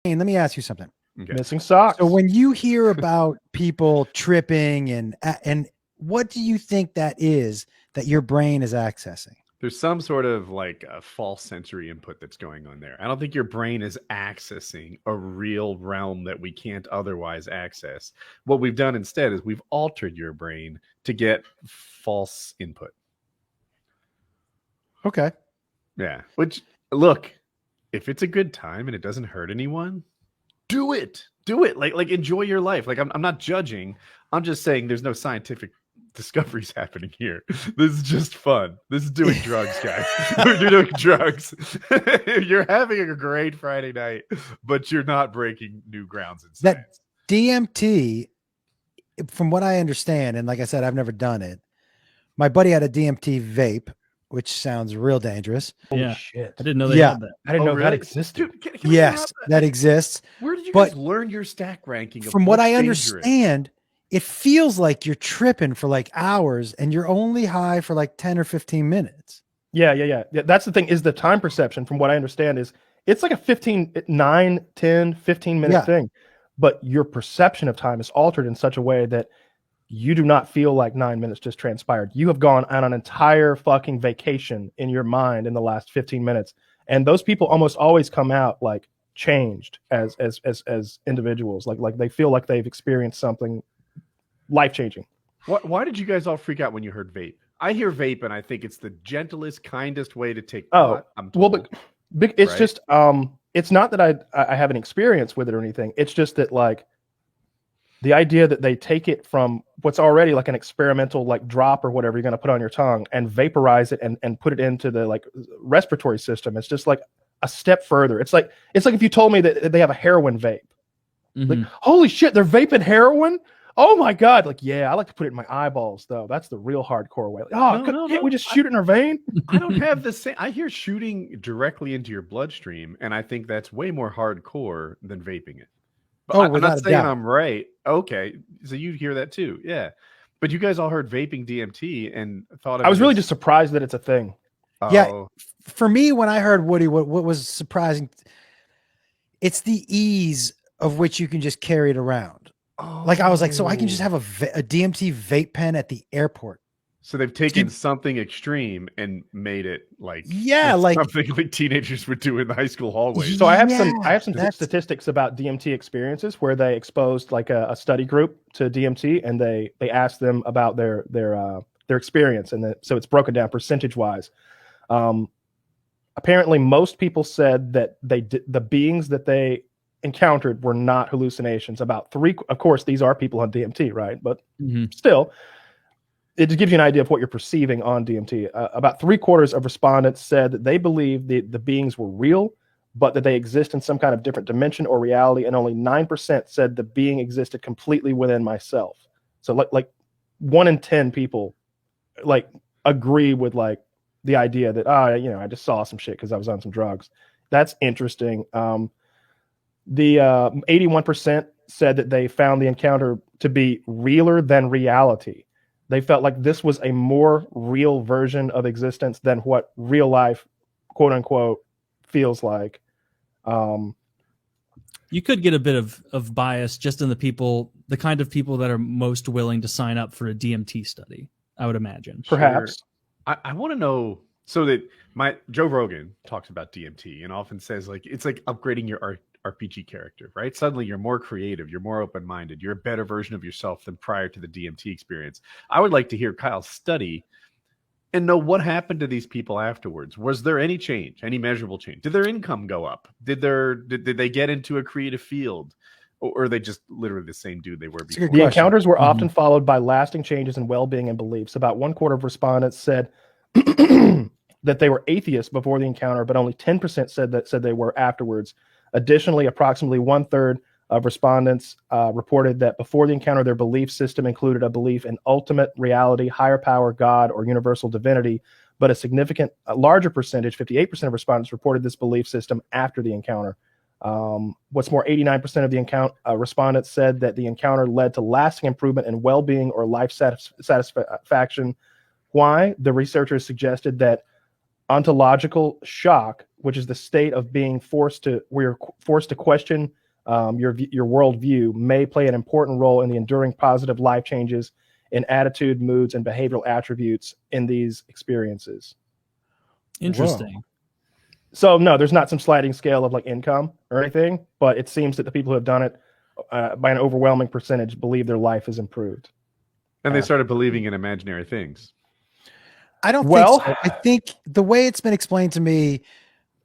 Hey, let me ask you something. Okay. Missing socks. So when you hear about people tripping and what do you think that is that your brain is accessing? There's some sort of like a false sensory input that's going on there. I don't think your brain is accessing a real realm that we can't otherwise access. What we've done instead is we've altered your brain to get false input. Okay. Yeah. Which, look, if it's a good time and it doesn't hurt anyone, do it. Do it. Like enjoy your life. Like I'm not judging. I'm just saying there's no scientific discoveries happening here. This is just fun. This is doing drugs, guys. You're doing drugs. You're having a great Friday night, but you're not breaking new grounds in science. That DMT, from what I understand, and like I said, I've never done it. My buddy had a DMT vape, which sounds real dangerous. Holy shit. I didn't know they had that. I didn't know really? that existed. Dude, can I Yes, interrupt that exists. Where did you But guys learn your stack ranking? From what I understand, it feels like you're tripping for like hours and you're only high for like 10 or 15 minutes. Yeah. That's the thing, is the time perception, from what I understand, is it's like a 9, 10, 15 minute thing. But your perception of time is altered in such a way that you do not feel like 9 minutes just transpired. You have gone on an entire fucking vacation in your mind in the last 15 minutes. And those people almost always come out like changed as individuals. Like they feel like they've experienced something life-changing. Why did you guys all freak out when you heard vape? I hear vape and I think it's the gentlest, kindest way to take pot. But it's just it's not that I have an experience with it or anything. It's just that like the idea that they take it from what's already like an experimental like drop or whatever you're going to put on your tongue and vaporize it and put it into the like respiratory system. It's just like a step further. It's like if you told me that they have a heroin vape. Like, holy shit, they're vaping heroin? Oh my God. Like, yeah, I like to put it in my eyeballs though. That's the real hardcore way. Like, can't we just shoot it in our vein? I don't have the same. I hear shooting directly into your bloodstream, and I think that's way more hardcore than vaping it. But I'm not saying I'm right. Okay. So you'd hear that too. Yeah. But you guys all heard vaping DMT and thought I was really just surprised that it's a thing. Yeah. For me, when I heard Woody, what was surprising, it's the ease of which you can just carry it around. Like I was like, so I can just have a DMT vape pen at the airport. So they've taken something extreme and made it like something like teenagers would do in the high school hallways. So I have some statistics about DMT experiences where they exposed like a study group to DMT and they asked them about their experience, and so it's broken down percentage wise. Apparently, most people said that the beings that they encountered were not hallucinations. About 3, of course, these are people on DMT, right? But still, it gives you an idea of what you're perceiving on DMT. About 3/4 of respondents said that they believe the beings were real, but that they exist in some kind of different dimension or reality, and only 9% said the being existed completely within myself. So like 1 in 10 people like agree with like the idea that I just saw some shit because I was on some drugs. That's interesting. The 81% said that they found the encounter to be realer than reality. They felt like this was a more real version of existence than what real life, quote unquote, feels like. You could get a bit of bias just in the kind of people that are most willing to sign up for a DMT study, I would imagine. Perhaps. Sure. I want to know, so that Joe Rogan talks about DMT and often says like it's like upgrading your RPG character, right? Suddenly you're more creative, you're more open-minded, you're a better version of yourself than prior to the DMT experience. I would like to hear Kyle's study and know what happened to these people afterwards. Was there any change, any measurable change? Did their income go up? Did they get into a creative field? Or are they just literally the same dude they were before? The encounters were often followed by lasting changes in well-being and beliefs. About 1/4 of respondents said that they were atheists before the encounter, but only 10% said they were afterwards. Additionally, approximately 1/3 of respondents reported that before the encounter, their belief system included a belief in ultimate reality, higher power, God, or universal divinity. But a larger percentage, 58% of respondents, reported this belief system after the encounter. What's more, 89% of the respondents said that the encounter led to lasting improvement in well-being or life satisfaction. Why? The researchers suggested that ontological shock, which is the state of being forced to question your worldview, may play an important role in the enduring positive life changes in attitude, moods, and behavioral attributes in these experiences. Interesting. Whoa. So no, there's not some sliding scale of like income or anything, but it seems that the people who have done it by an overwhelming percentage believe their life is improved. And they started believing in imaginary things. I don't think so. I think the way it's been explained to me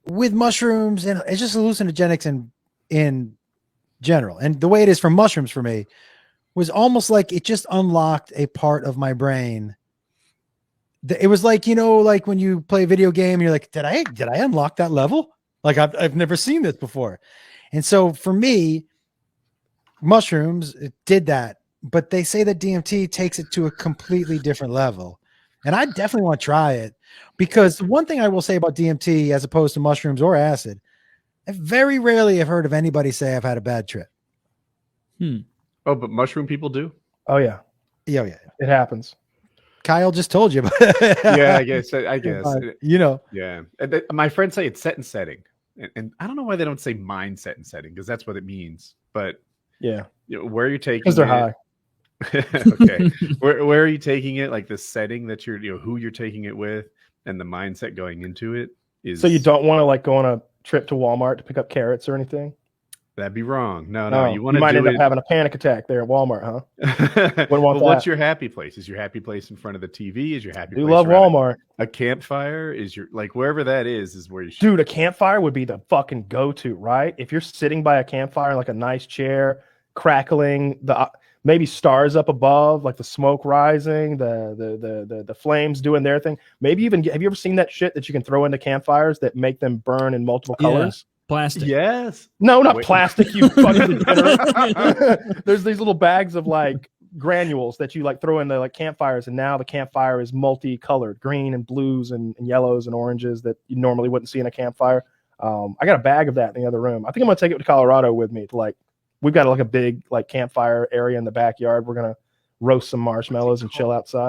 with mushrooms, and it's just hallucinogenics in general, and the way it is for mushrooms for me was almost like it just unlocked a part of my brain. It was like, you know, like when you play a video game and you're like, did I unlock that level? Like I've never seen this before. And so for me, mushrooms, it did that, but they say that DMT takes it to a completely different level. And I definitely want to try it, because the one thing I will say about DMT as opposed to mushrooms or acid, I very rarely have heard of anybody say I've had a bad trip. Oh, but mushroom people do? Oh yeah. Yeah. It happens. Kyle just told you about it. Yeah, I guess. You know. Yeah. My friends say it's set and setting. And I don't know why they don't say mindset and setting, because that's what it means. But yeah, you know, where you're taking because they're it, high. Okay. where are you taking it? Like the setting that you're, you know, who you're taking it with, and the mindset going into it is. So you don't want to like go on a trip to Walmart to pick up carrots or anything? That'd be wrong. No. You might end up having a panic attack there at Walmart, huh? But what's your happy place? Is your happy place in front of the TV? Is your happy place? You love Walmart. A campfire? Is your, like, wherever that is where you should. Dude, a campfire would be the fucking go-to, right? If you're sitting by a campfire, like a nice chair, crackling, the maybe stars up above, like the smoke rising, the flames doing their thing. Maybe even have you ever seen that shit that you can throw into campfires that make them burn in multiple colors? Plastic. Yes. No, not plastic, you fucking degenerate. There's these little bags of like granules that you like throw in the like campfires, and now the campfire is multicolored, green and blues and yellows and oranges that you normally wouldn't see in a campfire. I got a bag of that in the other room. I think I'm gonna take it to Colorado with me to like, we've got like a big like campfire area in the backyard. We're gonna roast some marshmallows and chill outside.